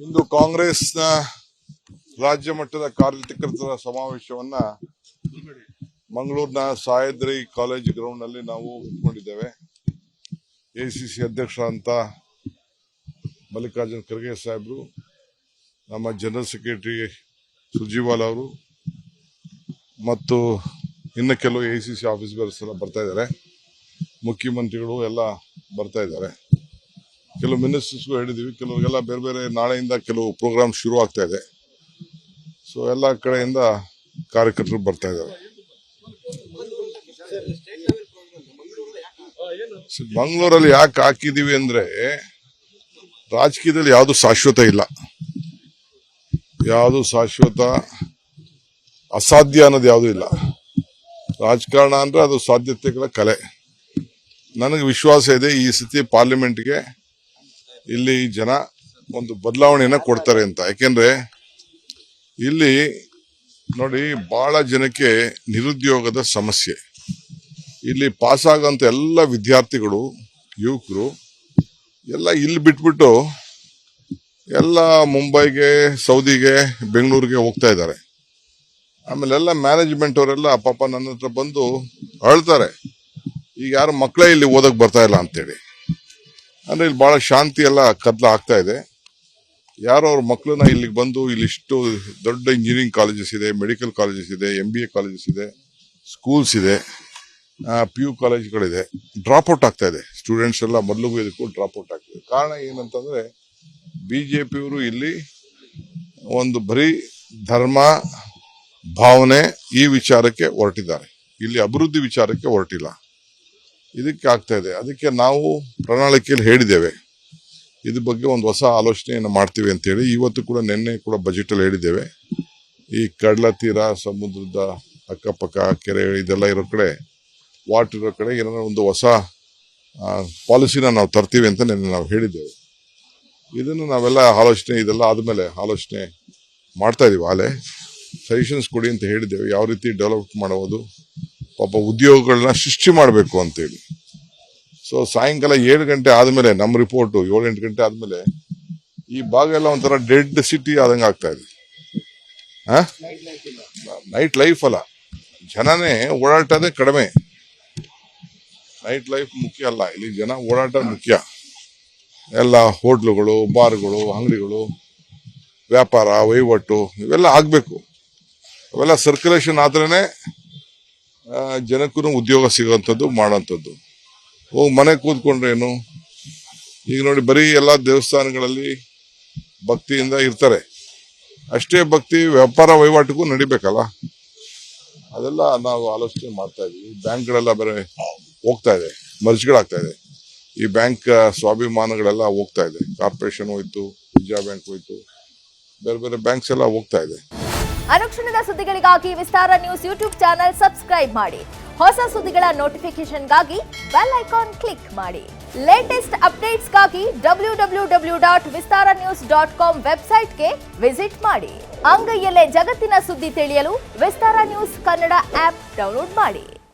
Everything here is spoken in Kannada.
ಇಂದು ಕಾಂಗ್ರೆಸ್ನ ರಾಜ್ಯ ಮಟ್ಟದ ಕಾರ್ಯಕರ್ತರ ಸಮಾವೇಶವನ್ನ ಮಂಗಳೂರಿನ ಸಾಯದ್ರಿ ಕಾಲೇಜ್ ಗ್ರೌಂಡ್ ನಲ್ಲಿ ನಾವು ಇಟ್ಕೊಂಡಿದ್ದೇವೆ. ಎಸಿಸಿ ಅಧ್ಯಕ್ಷರಂತ ಮಲ್ಲಿಕಾರ್ಜುನ್ ಖರ್ಗೆ ಸಾಹೇಬರು, ನಮ್ಮ ಜನರಲ್ ಸೆಕ್ರೆಟರಿ ಸುರ್ಜಿವಾಲ ಅವರು ಮತ್ತು ಇನ್ನು ಕೆಲವು ಎಸಿಸಿ ಆಫೀಸರ್ಸ್ ಎಲ್ಲ ಬರ್ತಾ ಇದ್ದಾರೆ. ಮುಖ್ಯಮಂತ್ರಿಗಳು ಎಲ್ಲ ಬರ್ತಾ ಇದ್ದಾರೆ. ಕೆಲವು ಮಿನಿಸ್ಟರ್ಸ್ಗೂ ಹೇಳಿದೀವಿ, ಕೆಲವರಿಗೆಲ್ಲ ಬೇರೆ ಬೇರೆ ನಾಳೆಯಿಂದ ಕೆಲವು ಪ್ರೋಗ್ರಾಮ್ ಶುರು ಆಗ್ತಾ ಇದೆ. ಸೊ ಎಲ್ಲ ಕಡೆಯಿಂದ ಕಾರ್ಯಕರ್ತರು ಬರ್ತಾ ಇದ್ದಾರೆ. ಮಂಗಳೂರಲ್ಲಿ ಯಾಕೆ ಹಾಕಿದೀವಿ ಅಂದ್ರೆ ರಾಜಕೀಯದಲ್ಲಿ ಯಾವುದು ಶಾಶ್ವತ ಇಲ್ಲ, ಯಾವುದು ಶಾಶ್ವತ ಅಸಾಧ್ಯ ಅನ್ನೋದು ಯಾವುದು ಇಲ್ಲ. ರಾಜಕಾರಣ ಅಂದ್ರೆ ಅದು ಸಾಧ್ಯತೆಗಳ ಕಲೆ. ನನಗೆ ವಿಶ್ವಾಸ ಇದೆ ಈ ಸತಿ ಪಾರ್ಲಿಮೆಂಟ್ಗೆ ಇಲ್ಲಿ ಜನ ಒಂದು ಬದಲಾವಣೆಯನ್ನ ಕೊಡ್ತಾರೆ ಅಂತ. ಯಾಕೆಂದ್ರೆ ಇಲ್ಲಿ ನೋಡಿ ಬಹಳ ಜನಕ್ಕೆ ನಿರುದ್ಯೋಗದ ಸಮಸ್ಯೆ. ಇಲ್ಲಿ ಪಾಸ್ ಆಗಂತ ಎಲ್ಲ ವಿದ್ಯಾರ್ಥಿಗಳು, ಯುವಕರು ಎಲ್ಲ ಇಲ್ಲಿ ಬಿಟ್ಬಿಟ್ಟು ಎಲ್ಲ ಮುಂಬೈಗೆ, ಸೌದಿಗೆ, ಬೆಂಗಳೂರಿಗೆ ಹೋಗ್ತಾ ಇದ್ದಾರೆ. ಆಮೇಲೆ ಎಲ್ಲ ಮ್ಯಾನೇಜ್ಮೆಂಟ್ ಅವರೆಲ್ಲ ಪಾಪ ನನ್ನ ಹತ್ರ ಬಂದು ಅಳ್ತಾರೆ, ಈಗ ಯಾರು ಮಕ್ಕಳೇ ಇಲ್ಲಿ ಓದಕ್ ಬರ್ತಾ ಇಲ್ಲ ಅಂತೇಳಿ. ಅಂದ್ರೆ ಇಲ್ಲಿ ಬಹಳ ಶಾಂತಿ ಎಲ್ಲ ಕತ್ಲ ಆಗ್ತಾ ಇದೆ. ಯಾರೋ ಅವ್ರ ಮಕ್ಕಳನ್ನ ಇಲ್ಲಿಗೆ ಬಂದು ಇಲ್ಲಿಷ್ಟು ದೊಡ್ಡ ಇಂಜಿನಿಯರಿಂಗ್ ಕಾಲೇಜಸ್ ಇದೆ, ಮೆಡಿಕಲ್ ಕಾಲೇಜಸ್ ಇದೆ, MBA ಕಾಲೇಜಸ್ ಇದೆ, ಸ್ಕೂಲ್ಸ್ ಇದೆ, PU ಕಾಲೇಜ್ಗಳಿದೆ, ಡ್ರಾಪ್ ಔಟ್ ಆಗ್ತಾ ಇದೆ. ಸ್ಟೂಡೆಂಟ್ಸ್ ಎಲ್ಲ ಮೊದಲಿಗೂ ಇದಕ್ಕೂ ಡ್ರಾಪ್ ಔಟ್ ಆಗ್ತಿದೆ. ಕಾರಣ ಏನಂತಂದ್ರೆ ಬಿಜೆಪಿಯವರು ಇಲ್ಲಿ ಒಂದು ಬರೀ ಧರ್ಮ ಭಾವನೆ ಈ ವಿಚಾರಕ್ಕೆ ಹೊರಟಿದ್ದಾರೆ, ಇಲ್ಲಿ ಅಭಿವೃದ್ಧಿ ವಿಚಾರಕ್ಕೆ ಹೊರಟಿಲ್ಲ. ಇದಕ್ಕೆ ಆಗ್ತಾ ಇದೆ. ಅದಕ್ಕೆ ನಾವು ಪ್ರಣಾಳಿಕೆಯಲ್ಲಿ ಹೇಳಿದ್ದೇವೆ, ಇದ್ರ ಬಗ್ಗೆ ಒಂದು ಹೊಸ ಆಲೋಚನೆಯನ್ನು ಮಾಡ್ತೀವಿ ಅಂತೇಳಿ. ಇವತ್ತು ಕೂಡ ನಿನ್ನೆ ಕೂಡ ಬಜೆಟ್ ಅಲ್ಲಿ ಹೇಳಿದ್ದೇವೆ, ಈ ಕಡಲ ತೀರ, ಸಮುದ್ರದ ಅಕ್ಕಪಕ್ಕ ಕೆರೆ ಇದೆಲ್ಲ ಇರೋ ಕಡೆ, ವಾಟರ್ ಇರೋ ಕಡೆ ಏನಾದ್ರು ಒಂದು ಹೊಸ ಪಾಲಿಸಿನ ನಾವು ತರ್ತೀವಿ ಅಂತ ನಿನ್ನೆ ನಾವು ಹೇಳಿದ್ದೇವೆ. ಇದನ್ನು ನಾವೆಲ್ಲ ಇದೆಲ್ಲ ಆದ್ಮೇಲೆ ಆಲೋಚನೆ ಮಾಡ್ತಾ ಇದೀವಿ. ಆಲೆ ಸಜೆಷನ್ಸ್ ಕೊಡಿ ಅಂತ ಹೇಳಿದ್ದೇವೆ, ಯಾವ ರೀತಿ ಡೆವಲಪ್ ಮಾಡಬಹುದು, ಪಾಪ ಉದ್ಯೋಗಗಳನ್ನ ಸೃಷ್ಟಿ ಮಾಡಬೇಕು ಅಂತೇಳಿ. ಸೊ ಸಾಯಂಕಾಲ 7 ಗಂಟೆ ಆದ್ಮೇಲೆ ನಮ್ಮ ರಿಪೋರ್ಟ್ 7-8 ಗಂಟೆ ಆದ್ಮೇಲೆ ಈ ಭಾಗ ಎಲ್ಲ ಒಂಥರ ಡೆಡ್ ಸಿಟಿ ಆದಂಗೆ ಆಗ್ತಾ ಇದೆ. ನೈಟ್ ಲೈಫ್ ಅಲ್ಲ, ಜನನೇ ಓಡಾಟದೇ ಕಡಿಮೆ. ನೈಟ್ ಲೈಫ್ ಮುಖ್ಯ ಅಲ್ಲ, ಇಲ್ಲಿ ಜನ ಓಡಾಟ ಮುಖ್ಯ. ಎಲ್ಲ ಹೋಟ್ಲುಗಳು, ಬಾರ್ಗಳು, ಅಂಗಡಿಗಳು, ವ್ಯಾಪಾರ ವಹಿವಾಟು ಇವೆಲ್ಲ ಆಗ್ಬೇಕು. ಅವೆಲ್ಲ ಸರ್ಕ್ಯುಲೇಷನ್ ಆದ್ರೇನೆ ಜನಕ್ಕೂ ಉದ್ಯೋಗ ಸಿಗುವಂಥದ್ದು, ಮಾಡೋಂಥದ್ದು. ಹೋಗಿ ಮನೆ ಕೂತ್ಕೊಂಡ್ರೇನು, ಈಗ ನೋಡಿ ಬರೀ ಎಲ್ಲ ದೇವಸ್ಥಾನಗಳಲ್ಲಿ ಭಕ್ತಿಯಿಂದ ಇರ್ತಾರೆ, ಅಷ್ಟೇ ಭಕ್ತಿ ವ್ಯಾಪಾರ ವಹಿವಾಟಿಗೂ ನಡಿಬೇಕಲ್ಲ. ಅದೆಲ್ಲ ನಾವು ಆಲೋಚನೆ ಮಾಡ್ತಾ ಇದೀವಿ. ಬ್ಯಾಂಕ್ಗಳೆಲ್ಲ ಬೇರೆ ಹೋಗ್ತಾ ಇದೆ, ಮರ್ಜ್ಗಳಾಗ್ತಾ ಇದೆ. ಈ ಬ್ಯಾಂಕ್ ಸ್ವಾಭಿಮಾನಗಳೆಲ್ಲ ಹೋಗ್ತಾ ಇದೆ. ಕಾರ್ಪೊರೇಷನ್ ಹೋಯ್ತು, ವಿಜಯ ಬ್ಯಾಂಕ್ ಹೋಯ್ತು, ಬೇರೆ ಬೇರೆ ಬ್ಯಾಂಕ್ಸ್ ಎಲ್ಲ ಹೋಗ್ತಾ ಇದೆ. ಅನುಕ್ಷಣದ ಸುದ್ದಿಗಳಿಗಾಗಿ ವಿಸ್ತಾರ ನ್ಯೂಸ್ ಯೂಟ್ಯೂಬ್ ಚಾನೆಲ್ ಸಬ್ಸ್ಕ್ರೈಬ್ ಮಾಡಿ. ಹೊಸ ಸುದ್ದಿಗಳ ನೋಟಿಫಿಕೇಶನ್ಗಾಗಿ ಬೆಲ್ ಐಕಾನ್ ಕ್ಲಿಕ್ ಮಾಡಿ. ಲೇಟೆಸ್ಟ್ ಅಪ್ಡೇಟ್ಸ್ಗಾಗಿ www.vistaranews.com ವೆಬ್ಸೈಟ್ಗೆ ವಿಸಿಟ್ ಮಾಡಿ. ಅಂಗೈಯಲ್ಲೇ ಜಗತ್ತಿನ ಸುದ್ದಿ ತಿಳಿಯಲು ವಿಸ್ತಾರ ನ್ಯೂಸ್ ಕನ್ನಡ ಆಪ್ ಡೌನ್ಲೋಡ್ ಮಾಡಿ.